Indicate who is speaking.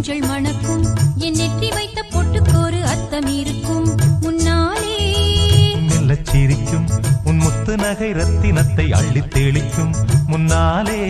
Speaker 1: மஞ்சள் மணக்கும் என் நெற்றி வைத்த பொட்டுக்கோரு அர்த்தம் இருக்கும் முன்னாலே
Speaker 2: மெல்லச் சிரிக்கும் உன் முத்து நகை ரத்தினத்தை அள்ளித் தெளிக்கும் முன்னாலே